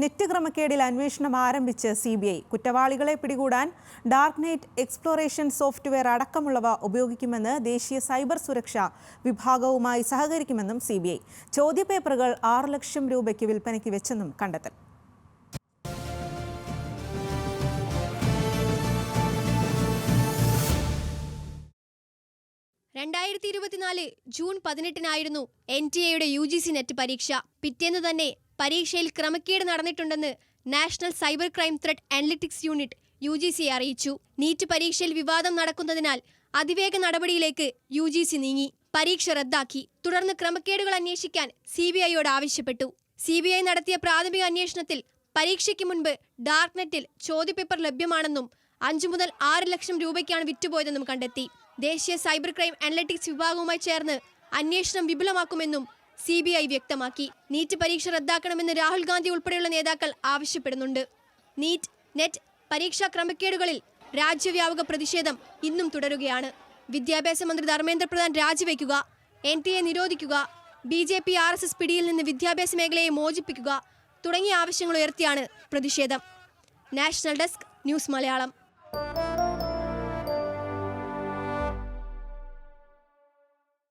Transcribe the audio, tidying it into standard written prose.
Net ക്രമക്കേടിൽ അന്വേഷണം ആരംഭിച്ച് CBI. കുറ്റവാളികളെ പിടികൂടാൻ ഡാർക്ക് നെറ്റ് എക്സ്പ്ലോറേഷൻ സോഫ്റ്റ്വെയർ അടക്കമുള്ളവ ഉപയോഗിക്കുമെന്ന് ദേശീയ സൈബർ സുരക്ഷാ വിഭാഗവുമായി സഹകരിക്കുമെന്നും CBI. ചോദ്യപേപ്പറുകൾ 6 ലക്ഷം രൂപയ്ക്ക് വിൽപ്പനയ്ക്ക് വെച്ചെന്നും കണ്ടെത്തൽ. ജൂൺ 18 NTA UGC നെറ്റ് പരീക്ഷ. പിറ്റേന്ന് തന്നെ പരീക്ഷയിൽ ക്രമക്കേട് നടന്നിട്ടുണ്ടെന്ന് national cyber crime threat analytics unit UGC അറിയിച്ചു. നീറ്റ് പരീക്ഷയിൽ വിവാദം നടക്കുന്നതിനാൽ അതിവേഗ നടപടിയിലേക്ക് UGC നീങ്ങി. പരീക്ഷ റദ്ദാക്കി. തുടർന്ന് ക്രമക്കേടുകൾ അന്വേഷിക്കാൻ CBIയോട് ആവശ്യപ്പെട്ടു. CBI നടത്തിയ പ്രാഥമിക അന്വേഷണത്തിൽ പരീക്ഷയ്ക്ക് മുൻപ് ഡാർക്ക് നെറ്റിൽ ചോദ്യപേപ്പർ ലഭ്യമാണെന്നും 5 മുതൽ 6 ലക്ഷം രൂപയ്ക്കാണ് വിറ്റുപോയതെന്നും കണ്ടെത്തി. ദേശീയ സൈബർ ക്രൈം അനലിറ്റിക്സ് വിഭാഗവുമായി ചേർന്ന് അന്വേഷണം വിപുലമാക്കുമെന്നും CBI വ്യക്തമാക്കി. നീറ്റ് പരീക്ഷ റദ്ദാക്കണമെന്ന് രാഹുൽ ഗാന്ധി ഉൾപ്പെടെയുള്ള നേതാക്കൾ ആവശ്യപ്പെടുന്നുണ്ട്. നീറ്റ്, നെറ്റ് പരീക്ഷാ ക്രമക്കേടുകളിൽ രാജ്യവ്യാപക പ്രതിഷേധം ഇന്നും തുടരുകയാണ്. വിദ്യാഭ്യാസ മന്ത്രി Dharmendra Pradhan രാജിവെക്കുക, NTA നിരോധിക്കുക, BJP RSS പിടിയിൽ നിന്ന് വിദ്യാഭ്യാസ മേഖലയെ മോചിപ്പിക്കുക തുടങ്ങിയ ആവശ്യങ്ങൾ ഉയർത്തിയാണ് പ്രതിഷേധം. National desk, news Malayalam.